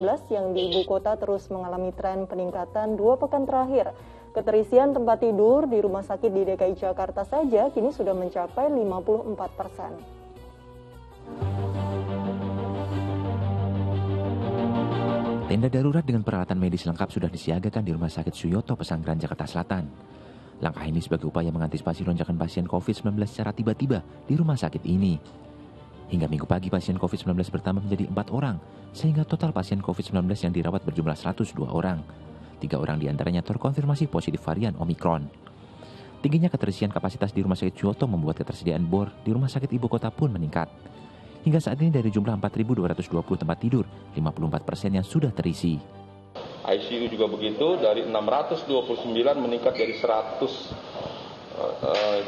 yang di ibu kota terus mengalami tren peningkatan 2 pekan terakhir. Keterisian tempat tidur di rumah sakit di DKI Jakarta saja kini sudah mencapai 54%. Tenda darurat dengan peralatan medis lengkap sudah disiagakan di Rumah Sakit Suyoto, Pesanggerahan, Jakarta Selatan. Langkah ini sebagai upaya mengantisipasi lonjakan pasien COVID-19 secara tiba-tiba di rumah sakit ini. Hingga Minggu pagi pasien COVID-19 bertambah menjadi 4 orang, sehingga total pasien COVID-19 yang dirawat berjumlah 102 orang. 3 orang diantaranya terkonfirmasi positif varian Omikron. Tingginya keterisian kapasitas di Rumah Sakit Suyoto membuat ketersediaan bor di Rumah Sakit Ibu Kota pun meningkat. Hingga saat ini dari jumlah 4.220 tempat tidur, 54% yang sudah terisi. ICU juga begitu, dari 629 meningkat dari 100,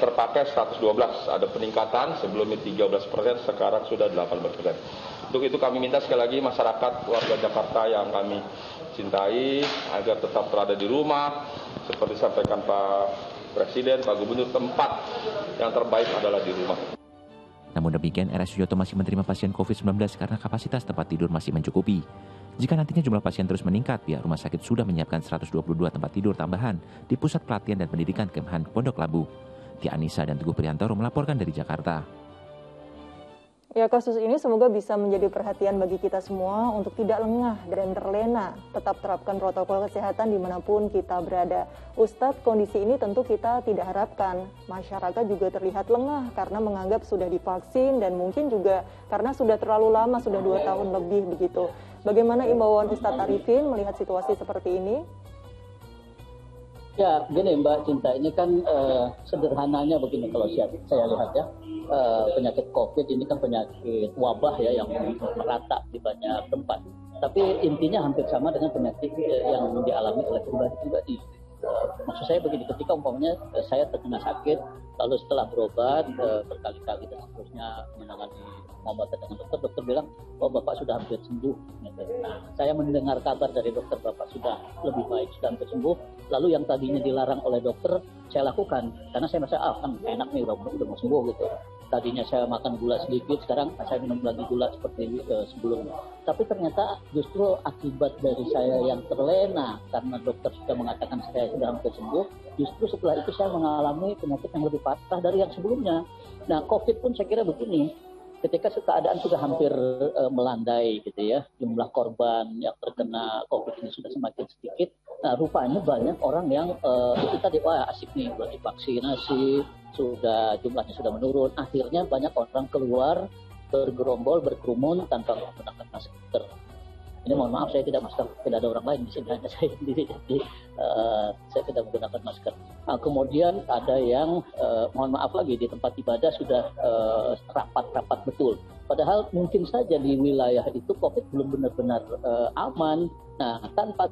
terpakai 112. Ada peningkatan, sebelumnya 13%, sekarang sudah 18%. Untuk itu kami minta sekali lagi masyarakat warga Jakarta yang kami cintai agar tetap berada di rumah. Seperti disampaikan Pak Presiden, Pak Gubernur, tempat yang terbaik adalah di rumah. Namun demikian, RS Suyoto masih menerima pasien COVID-19 karena kapasitas tempat tidur masih mencukupi. Jika nantinya jumlah pasien terus meningkat, pihak rumah sakit sudah menyiapkan 122 tempat tidur tambahan di Pusat Pelatihan dan Pendidikan Kemhan Pondok Labu. Tia Anissa dan Teguh Priantoro melaporkan dari Jakarta. Ya, kasus ini semoga bisa menjadi perhatian bagi kita semua untuk tidak lengah dan terlena. Tetap terapkan protokol kesehatan dimanapun kita berada. Ustadz, kondisi ini tentu kita tidak harapkan. Masyarakat juga terlihat lengah karena menganggap sudah divaksin dan mungkin juga karena sudah terlalu lama, sudah 2 tahun lebih begitu. Bagaimana imbauan Ustadz Arifin melihat situasi seperti ini? Ya, gini Mbak Cinta, ini kan sederhananya begini kalau saya lihat ya. Penyakit COVID ini kan penyakit wabah ya yang merata di banyak tempat. Tapi intinya hampir sama dengan penyakit yang dialami oleh pribadi-pribadi. Maksud saya begini, ketika umpamanya saya terkena sakit, lalu setelah berobat berkali-kali dan seterusnya menangani pengobatan dengan dokter bilang, oh Bapak sudah hampir sembuh. Nah, saya mendengar kabar dari dokter Bapak sudah lebih baik, sudah hampir sembuh. Lalu yang tadinya dilarang oleh dokter, saya lakukan. Karena saya merasa, kan enak nih, udah mau sembuh gitu. Tadinya saya makan gula sedikit, sekarang saya minum lagi gula seperti sebelumnya. Tapi ternyata justru akibat dari saya yang terlena, karena dokter sudah mengatakan saya sudah hampir sembuh, justru setelah itu saya mengalami penyakit yang lebih parah dari yang sebelumnya. Nah, COVID pun saya kira begini, ketika keadaan sudah hampir melandai gitu ya, jumlah korban yang terkena COVID ini sudah semakin sedikit. Nah, rupanya banyak orang yang itu tadi, wah asik nih, udah divaksinasi, jumlahnya sudah menurun. Akhirnya banyak orang keluar bergerombol, berkerumun tanpa menggunakan masker. Ini mohon maaf, saya tidak ada orang lain di sini, hanya saya sendiri, jadi saya tidak menggunakan masker. Nah, kemudian ada yang mohon maaf lagi di tempat ibadah sudah rapat-rapat betul. Padahal mungkin saja di wilayah itu COVID belum benar-benar aman. Nah, tanpa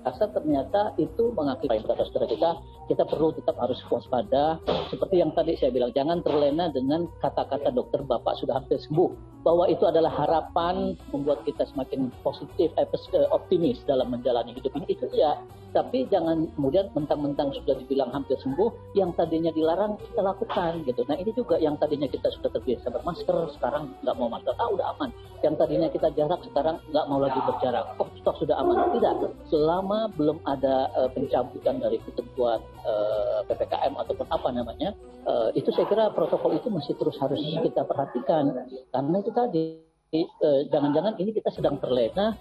rasa ternyata itu mengakibatkan saudara kita perlu tetap harus waspada. Seperti yang tadi saya bilang, jangan terlena dengan kata-kata dokter Bapak sudah hampir sembuh, bahwa itu adalah harapan membuat kita semakin positif, optimis dalam menjalani hidup ini, itu ya. Tapi jangan kemudian mentang-mentang sudah dibilang hampir sembuh, yang tadinya dilarang kita lakukan gitu. Nah, ini juga yang tadinya kita sudah terbiasa bermasker, sekarang nggak mau masker, udah aman. Yang tadinya kita jarak, sekarang nggak mau lagi berjarak. Toh sudah aman. Tidak, selama belum ada pencabutan dari ketentuan PPKM ataupun apa namanya, itu saya kira protokol itu masih terus harus kita perhatikan. Karena itu tadi, jangan-jangan ini kita sedang terlena,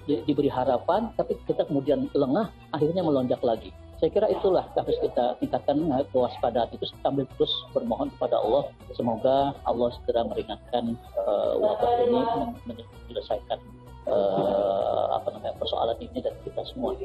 diberi harapan, tapi kita kemudian lengah, akhirnya melonjak lagi. Saya kira itulah harus kita tingkatkan kewaspadaan itu sambil terus bermohon kepada Allah. Semoga Allah segera meringankan wabah ini, menyelesaikan persoalan ini dan kita semua.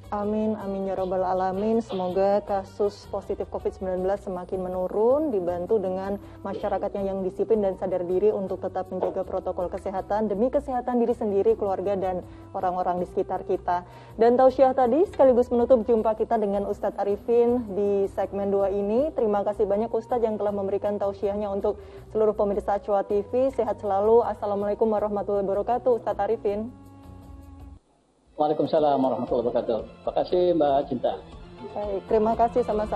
Amin, amin ya robbal alamin. Semoga kasus positif COVID-19 semakin menurun, dibantu dengan masyarakatnya yang disiplin dan sadar diri untuk tetap menjaga protokol kesehatan demi kesehatan diri sendiri, keluarga, dan orang-orang di sekitar kita. Dan tausiah tadi sekaligus menutup jumpa kita dengan Ustadz Arifin di segmen 2 ini. Terima kasih banyak Ustadz yang telah memberikan tausiahnya untuk seluruh pemirsa Cuap TV. Sehat selalu. Assalamualaikum warahmatullahi wabarakatuh, Ustadz Arifin. Waalaikumsalam warahmatullahi wabarakatuh. Terima kasih Mbak Cinta. Baik, terima kasih sama-sama.